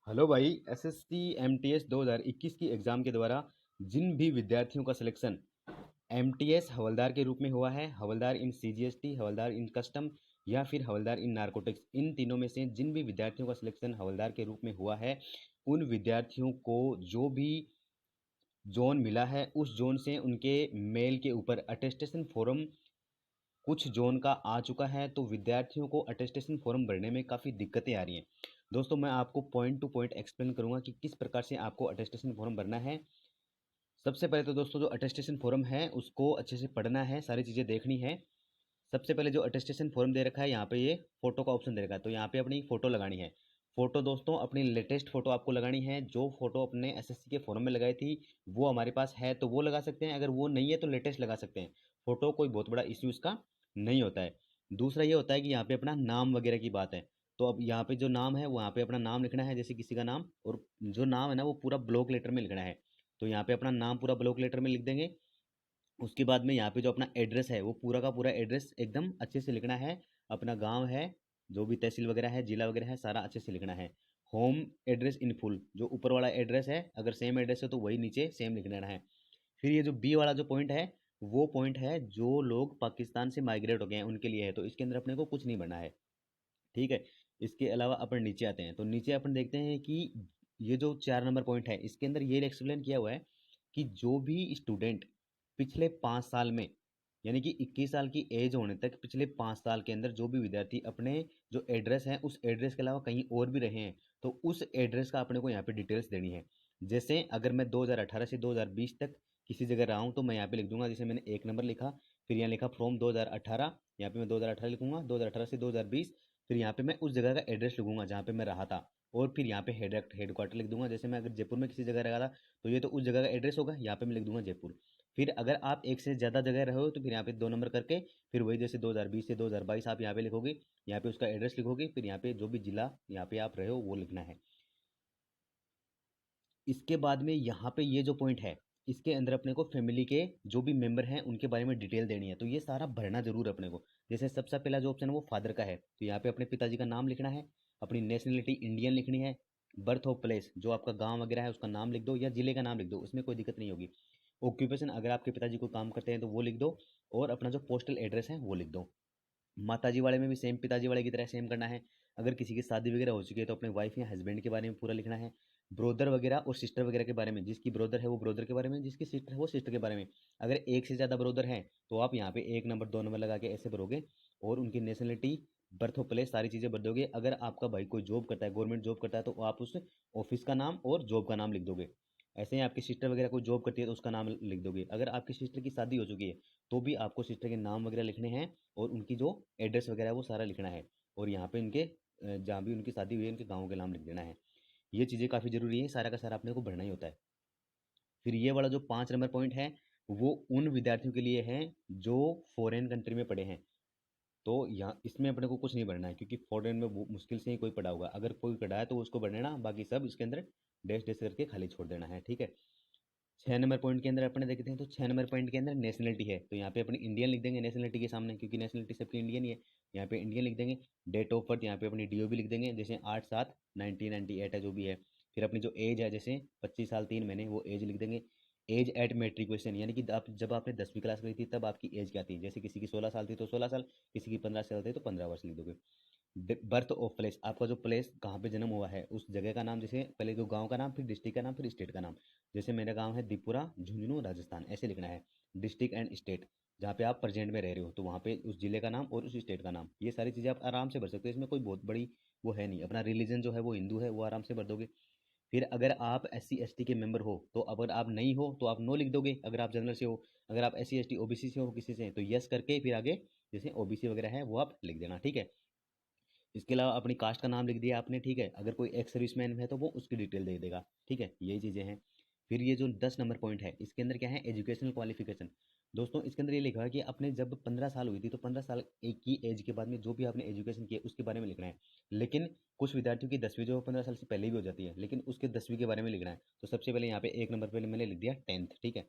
Hello भाई। SSC MTS 2021 की exam के द्वारा जिन भी विद्यार्थियों का सिलेक्शन एमटीएस हवलदार के रूप में हुआ है, हवलदार इन सीजीएसटी, हवलदार इन कस्टम या फिर हवलदार इन नारकोटिक्स, इन तीनों में से जिन भी विद्यार्थियों का सिलेक्शन हवलदार के रूप में हुआ है, उन विद्यार्थियों को जो भी जोन मिला है उस जोन से उनके मेल के ऊपर अटेस्टेशन फॉर्म कुछ जोन का आ चुका है। तो विद्यार्थियों को अटेस्टेशन फॉर्म भरने में काफ़ी दिक्कतें आ रही हैं। दोस्तों, मैं आपको पॉइंट टू पॉइंट एक्सप्लेन करूंगा कि किस प्रकार से आपको अटेस्टेशन फॉर्म भरना है। सबसे पहले तो दोस्तों, जो अटेस्टेशन फॉर्म है उसको अच्छे से पढ़ना है, सारी चीज़ें देखनी है। सबसे पहले जो अटेस्टेशन फॉर्म दे रखा है, यहाँ पे ये फोटो का ऑप्शन दे रखा है, तो यहाँ पे अपनी फोटो लगानी है। फोटो दोस्तों अपनी लेटेस्ट फोटो आपको लगानी है। जो फोटो अपने एसएससी के फॉर्म में लगाई थी वो हमारे पास है तो वो लगा सकते हैं, अगर वो नहीं है तो लेटेस्ट लगा सकते हैं। फोटो कोई बहुत बड़ा इश्यू इसका नहीं होता है। दूसरा ये होता है कि यहाँ पे अपना नाम वगैरह की बात है, तो अब यहाँ पे जो नाम है वो यहाँ पे अपना नाम लिखना है, जैसे किसी का नाम, और जो नाम है ना वो पूरा ब्लॉक लेटर में लिखना है। तो यहाँ पे अपना नाम पूरा ब्लॉक लेटर में लिख देंगे। उसके बाद में यहाँ पे जो अपना एड्रेस है वो पूरा का पूरा एड्रेस एकदम अच्छे से लिखना है। अपना गांव है, जो भी तहसील वगैरह है, जिला वगैरह है, सारा अच्छे से लिखना है। होम एड्रेस इन फुल, जो ऊपर वाला एड्रेस है अगर सेम एड्रेस है तो वही नीचे सेम लिख देना है। फिर ये जो बी वाला जो पॉइंट है, वो पॉइंट है जो लोग पाकिस्तान से माइग्रेट हो गए हैं उनके लिए है, तो इसके अंदर अपने को कुछ नहीं भरना है। ठीक है। इसके अलावा अपन नीचे आते हैं, तो नीचे अपन देखते हैं कि ये जो 4 नंबर पॉइंट है इसके अंदर ये एक्सप्लेन किया हुआ है कि जो भी स्टूडेंट पिछले 5 साल में, यानी कि 21 साल की एज होने तक पिछले 5 साल के अंदर जो भी विद्यार्थी अपने जो एड्रेस है उस एड्रेस के अलावा कहीं और भी रहे हैं, तो उस एड्रेस का अपने को यहाँ पे डिटेल्स देनी है। जैसे अगर मैं 2018 से 2020 तक किसी जगह रहा हूँ तो मैं यहाँ पे लिख दूंगा, जैसे मैंने 1 नंबर लिखा, फिर यहाँ लिखा फ्रॉम 2018, यहाँ पे मैं 2018 लिखूंगा, 2018 से 2020, फिर यहाँ पे मैं उस जगह का एड्रेस लिखूंगा जहाँ पे मैं रहा था, और फिर यहाँ पे हेड क्वार्टर लिख दूंगा। जैसे मैं अगर जयपुर में किसी जगह रहा था तो ये तो उस जगह का एड्रेस होगा, यहाँ पे मैं लिख दूंगा जयपुर। फिर अगर आप एक से ज़्यादा जगह रहे हो तो फिर यहाँ पे 2 नंबर करके फिर वही जैसे 2020 से 2022 आप यहाँ पे लिखोगे, यहाँ पे उसका एड्रेस लिखोगे, फिर यहाँ पे जो भी जिला यहाँ पे आप रहे हो वो लिखना है। इसके बाद में यहाँ पे ये जो पॉइंट है इसके अंदर अपने को फैमिली के जो भी मेंबर हैं उनके बारे में डिटेल देनी है, तो ये सारा भरना जरूर है अपने को। जैसे सबसे पहला जो ऑप्शन है वो फादर का है, तो यहाँ पे अपने पिताजी का नाम लिखना है, अपनी नेशनलिटी इंडियन लिखनी है, बर्थ ऑफ प्लेस जो आपका गांव वगैरह है उसका नाम लिख दो या जिले का नाम लिख दो, उसमें कोई दिक्कत नहीं होगी। ऑक्यूपेशन अगर आपके पिताजी को काम करते हैं तो वो लिख दो, और अपना जो पोस्टल एड्रेस है वो लिख दो। माताजी वाले में भी सेम पिताजी वाले की तरह सेम करना है। अगर किसी की शादी वगैरह हो चुकी है तो अपने वाइफ या हस्बैंड के बारे में पूरा लिखना है। ब्रोदर वगैरह और सिस्टर वगैरह के बारे में, जिसकी ब्रोदर है वो ब्रोदर के बारे में, जिसकी सिस्टर है वो सिस्टर के बारे में। अगर एक से ज़्यादा ब्रोदर हैं तो आप यहाँ पे 1 नंबर 2 नंबर लगा के ऐसे भरोगे, और उनकी नेशनलिटी, बर्थ ऑफ प्लेस, सारी चीज़ें भर दोगे। अगर आपका भाई कोई जॉब करता है, गवर्नमेंट जॉब करता है, तो आप उस ऑफिस का नाम और जॉब का नाम लिख दोगे। ऐसे ही आपकी सिस्टर वगैरह कोई जॉब करती है तो उसका नाम लिख दोगे। अगर आपकी सिस्टर की शादी हो चुकी है तो भी आपको सिस्टर के नाम वगैरह लिखने हैं, और उनकी जो एड्रेस वगैरह है वो सारा लिखना है, और यहाँ पे उनके जहाँ भी उनकी शादी हुई है उनके गाँव के नाम लिख देना है। ये चीज़ें काफ़ी ज़रूरी है, सारा का सारा अपने को भरना ही होता है। फिर ये वाला जो 5 नंबर पॉइंट है वो उन विद्यार्थियों के लिए है जो फॉरेन कंट्री में पढ़े हैं। तो यहाँ इसमें अपने को कुछ नहीं भरना है, क्योंकि फॉरेन में वो मुश्किल से ही कोई पढ़ा होगा, अगर कोई पढ़ा है तो उसको भर देना, बाकी सब इसके अंदर डैश डैश करके खाली छोड़ देना है। ठीक है। 6 नंबर पॉइंट के अंदर अपने देखते हैं, तो 6 नंबर पॉइंट के अंदर नेशनलिटी है, तो यहाँ पे अपनी इंडियन लिख देंगे नेशनलिटी के सामने, क्योंकि नेशनलिटी सबकी इंडियन ही है। यहाँ पे इंडियन लिख देंगे। डेट ऑफ बर्थ यहाँ पे अपनी डीओबी लिख देंगे, जैसे 8/7/1998 है जो भी है। फिर अपनी जो एज है जैसे 25 साल 3 महीने, वो एज लिख देंगे। एज एट मेट्रिकुलेशन, यानी कि आप जब आपने 10वीं क्लास करी थी तब आपकी एज क्या थी, जैसे किसी की 16 साल थी तो 16 साल, किसी की 15 साल थी तो 15 वर्ष लिख दोगे। बर्थ ऑफ प्लेस, आपका जो प्लेस कहाँ पे जन्म हुआ है उस जगह का नाम, जैसे पहले जो गांव का नाम, फिर डिस्ट्रिक्ट का नाम, फिर स्टेट का नाम। जैसे मेरा गांव है दीपुरा, झुंझुनू, राजस्थान, ऐसे लिखना है। डिस्ट्रिक्ट एंड स्टेट, जहाँ पे आप प्रेजेंट में रह रहे हो तो वहाँ पे उस जिले का नाम और उस स्टेट का नाम, ये सारी चीज़ें आप आराम से भर सकते हो, इसमें कोई बहुत बड़ी वो है नहीं। अपना रिलीजन जो है वो हिंदू है, वो आराम से भर दोगे। फिर अगर आप SC ST के मेंबर हो तो, अगर आप नहीं हो तो आप नो लिख दोगे, अगर आप जनरल से हो। अगर आप SC ST OBC से हो किसी से, तो यस करके फिर आगे जैसे OBC वगैरह है वो आप लिख देना। ठीक है। इसके अलावा अपनी कास्ट का नाम लिख दिया आपने। ठीक है। अगर कोई एक्स सर्विसमैन है तो वो उसकी डिटेल दे देगा। ठीक है, यही चीज़ें हैं। फिर ये जो 10 नंबर पॉइंट है इसके अंदर क्या है, एजुकेशनल क्वालिफिकेशन। दोस्तों इसके अंदर ये लिखा है कि आपने जब 15 साल हुई थी तो 15 साल एक की एज के बाद में जो भी आपने एजुकेशन किया उसके बारे में लिखना है। लेकिन कुछ विद्यार्थियों की 10वीं जो 15 साल से पहले भी हो जाती है, लेकिन उसके 10वीं के बारे में लिखना है। तो सबसे पहले यहाँ पे 1 नंबर पे मैंने लिख दिया 10th। ठीक है।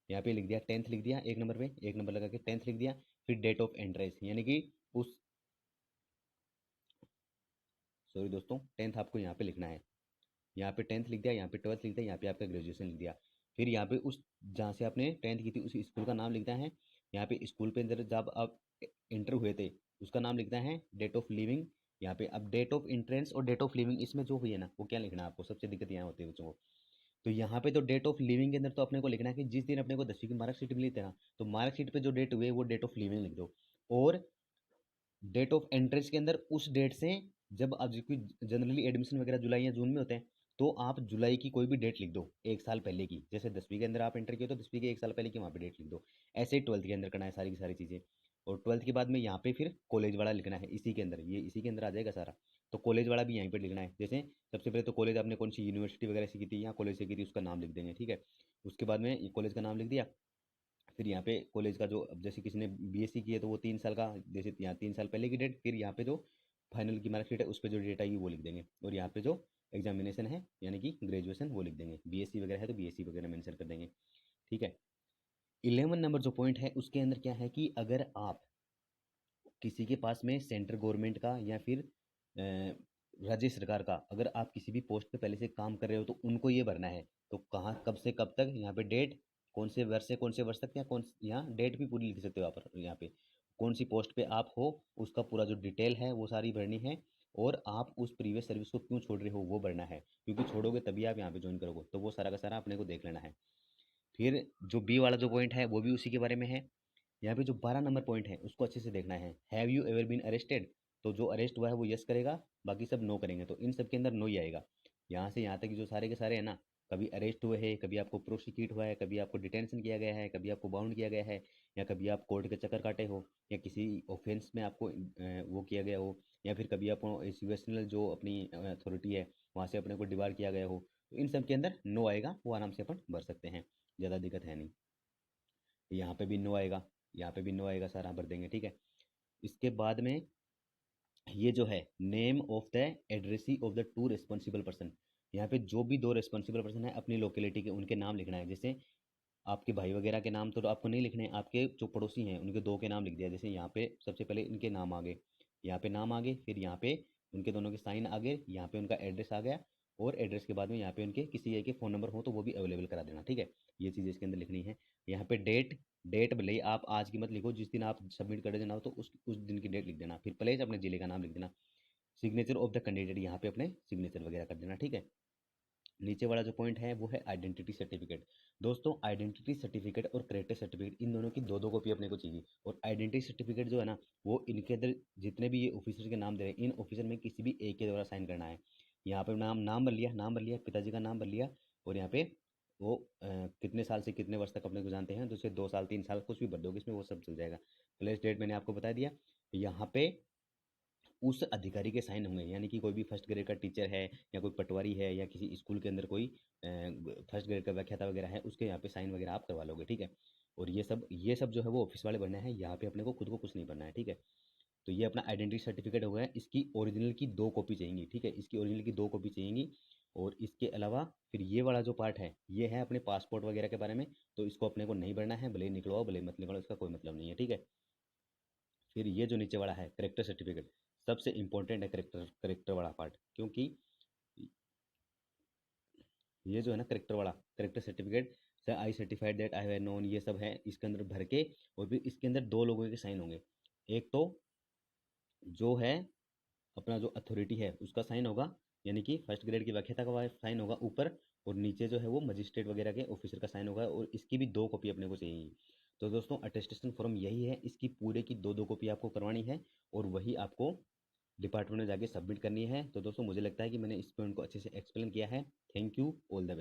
यहाँ पे लिख दिया 10th, लिख दिया 1 नंबर पे, 1 नंबर लगा के 10th लिख दिया। फिर डेट ऑफ एंट्रेंस, यानी कि उस, सॉरी दोस्तों, 10th आपको यहाँ पे लिखना है। यहाँ पे 10th लिख दिया, यहाँ पे 12th लिख दिया, यहाँ पे आपका ग्रेजुएशन लिख दिया। फिर यहाँ पे उस जहाँ से आपने 10th की थी उस स्कूल का नाम लिखना है। यहाँ पे स्कूल पे अंदर जब आप इंटर हुए थे उसका नाम लिखना है, डेट ऑफ लिविंग। यहाँ पे अब डेट ऑफ एंट्रेंस और डेट ऑफ लिविंग इसमें जो हुई है ना वो क्या लिखना है आपको, सबसे दिक्कत यहाँ होती है बच्चों को। तो यहाँ पे तो डेट ऑफ लिविंग के अंदर तो अपने को लिखना है कि जिस दिन अपने को 10वीं की मार्कशीट मिली थी ना, तो मार्कशीट पे जो डेट हुई है वो डेट ऑफ लिविंग लिख दो। और डेट ऑफ एंट्रेंस के अंदर उस डेट से, जब आप जनरली एडमिशन वगैरह जुलाई या जून में होते हैं, तो आप जुलाई की कोई भी डेट लिख दो एक साल पहले की। जैसे 10वीं के अंदर आप एंटर किए तो 10वीं के एक साल पहले की वहाँ पे डेट लिख दो। ऐसे ही 12th के अंदर करना है सारी की सारी चीज़ें। और 12th के बाद में यहाँ पे फिर कॉलेज वाला लिखना है इसी के अंदर, ये इसी के अंदर आ जाएगा सारा। तो कॉलेज वाला भी यहीं पर लिखना है। जैसे सबसे पहले तो कॉलेज आपने कौन सी यूनिवर्सिटी वगैरह से की थी या कॉलेज से की थी उसका नाम लिख देंगे, ठीक है। उसके बाद में कॉलेज का नाम लिख दिया। फिर यहाँ पे कॉलेज का जो, अब जैसे किसी ने बीएससी की है तो वो 3 साल का, जैसे यहाँ 3 साल पहले की डेट, फिर यहाँ पे जो फाइनल की मार्कशीट है उस पर जो डेट आएगी वो लिख देंगे। और यहाँ पे जो एग्जामिनेशन है यानी कि ग्रेजुएशन वो लिख देंगे। बीएससी वगैरह है तो बीएससी वगैरह मेंशन कर देंगे, ठीक है। 11 नंबर जो पॉइंट है उसके अंदर क्या है कि अगर आप किसी के पास में सेंट्रल गवर्नमेंट का या फिर राज्य सरकार का, अगर आप किसी भी पोस्ट पे पहले से काम कर रहे हो तो उनको ये भरना है। तो कहाँ कब से कब तक, यहाँ पे डेट, कौन से वर्ष से कौन से वर्ष तक, या कौन, यहाँ डेट भी पूरी लिख सकते हो आप यहाँ पे। कौन सी पोस्ट पे आप हो उसका पूरा जो डिटेल है वो सारी भरनी है। और आप उस प्रीवियस सर्विस को क्यों छोड़ रहे हो वो भरना है, क्योंकि छोड़ोगे तभी आप यहाँ पे ज्वाइन करोगे। तो वो सारा का सारा अपने को देख लेना है। फिर जो बी वाला जो पॉइंट है वो भी उसी के बारे में है। यहाँ पे जो 12 नंबर पॉइंट है उसको अच्छे से देखना है। Have you ever been arrested, तो जो अरेस्ट हुआ है वो यस करेगा, बाकी सब नो करेंगे। तो इन सब के अंदर नो ही आएगा। यहाँ से यहाँ तक जो सारे के सारे है ना, कभी अरेस्ट हुए हैं, कभी आपको प्रोसिक्यूट हुआ है, कभी आपको डिटेंशन किया गया है, कभी आपको बाउंड किया गया है, या कभी आप कोर्ट के चक्कर काटे हो, या किसी ऑफेंस में आपको वो किया गया हो, या फिर कभी आपको सिचुएशनल जो अपनी अथॉरिटी है वहाँ से अपने को डिबार किया गया हो, तो इन सब के अंदर नो आएगा। वो आराम से अपन भर सकते हैं, ज़्यादा दिक्कत है नहीं। यहाँ पे भी नो आएगा, यहाँ पे भी नो आएगा, सारा भर देंगे, ठीक है। इसके बाद में ये जो है name of the addressee of the two responsible person, यहाँ पे जो भी दो रिस्पॉन्सिबल पर्सन है अपनी लोकेलिटी के, उनके नाम लिखना है। जैसे आपके भाई वगैरह के नाम तो आपको नहीं लिखने हैं, आपके जो पड़ोसी हैं उनके दो के नाम लिख दिया। जैसे यहाँ पे सबसे पहले इनके नाम आ गए, यहाँ पे नाम आ गए, फिर यहाँ पे उनके दोनों के साइन आ गए, यहाँ पे उनका एड्रेस आ गया। और एड्रेस के बाद में यहाँ पे उनके किसी एक के फ़ोन नंबर हो तो वो भी अवेलेबल करा देना, ठीक है। ये चीज़ इसके अंदर लिखनी है। यहाँ पे डेट, डेट भले ही आप आज की मत लिखो, जिस दिन आप सबमिट कर देना हो तो उस दिन की डेट लिख देना। फिर प्लेस अपने ज़िले का नाम लिख देना। सिग्नेचर ऑफ द कैंडिडेट, यहाँ पे अपने सिग्नेचर वगैरह कर देना, ठीक है। नीचे वाला जो पॉइंट है वो है आइडेंटिटी सर्टिफिकेट। दोस्तों आइडेंटिटी सर्टिफिकेट और करेक्टर सर्टिफिकेट इन दोनों की दो दो कॉपी अपने को चाहिए। और आइडेंटिटी सर्टिफिकेट जो है ना, वो इनके अंदर जितने भी ये ऑफिसर के नाम दे रहे हैं, इन ऑफिसर में किसी भी एक के द्वारा साइन करना है। यहाँ पे नाम नाम भर लिया, नाम भर लिया, पिताजी का नाम भर लिया। और यहाँ पे वो कितने साल से कितने वर्ष तक अपने को जानते हैं, तो उसे 2 साल 3 साल कुछ भी भर दोगे इसमें, वो सब चल जाएगा। प्लेस डेट मैंने आपको बता दिया। यहाँ पे उस अधिकारी के साइन होंगे, यानी कि कोई भी फर्स्ट ग्रेड का टीचर है, या कोई पटवारी है, या किसी स्कूल के अंदर कोई फर्स्ट ग्रेड का व्याख्याता वगैरह है, उसके यहाँ पे साइन वगैरह आप करवा लोगे, ठीक है। और ये सब जो है वो ऑफिस वाले भरना है, यहाँ पे अपने को खुद को कुछ नहीं भरना है, ठीक है। तो ये अपना आइडेंटिटी सर्टिफिकेट हो गया। इसकी ओरिजिनल की 2 कॉपी चाहिए, ठीक है, इसकी ओरिजिनल की 2 कॉपी चाहिए। और इसके अलावा फिर ये वाला जो पार्ट है ये है अपने पासपोर्ट वगैरह के बारे में। तो इसको अपने को नहीं भरना है, भले ही निकलवाओ भले ही मत निकलवाओ, इसका कोई मतलब नहीं है, ठीक है। फिर ये जो नीचे वाला है करेक्टर सर्टिफिकेट, सबसे इंपॉर्टेंट है करेक्टर करेक्टर वाला पार्ट, क्योंकि ये जो है ना करेक्टर वाला, character certificate, sir I certified that I have known, ये सब है इसके अंदर भर के। और फिर इसके अंदर 2 लोगों के साइन होंगे। एक तो जो है अपना जो अथॉरिटी है उसका साइन होगा, यानी कि फर्स्ट ग्रेड की व्याख्याता का साइन होगा ऊपर। और नीचे जो है वो मजिस्ट्रेट वगैरह के ऑफिसर का साइन होगा। और इसकी भी 2 कॉपी अपने को चाहिए। तो दोस्तों अटेस्टेशन फॉर्म यही है, इसकी पूरे की 2 2 कॉपी आपको करवानी है। और वही आपको डिपार्टमेंट में जाके सबमिट करनी है। तो दोस्तों मुझे लगता है कि मैंने इस पॉइंट को अच्छे से एक्सप्लेन किया है। Thank you, all the best.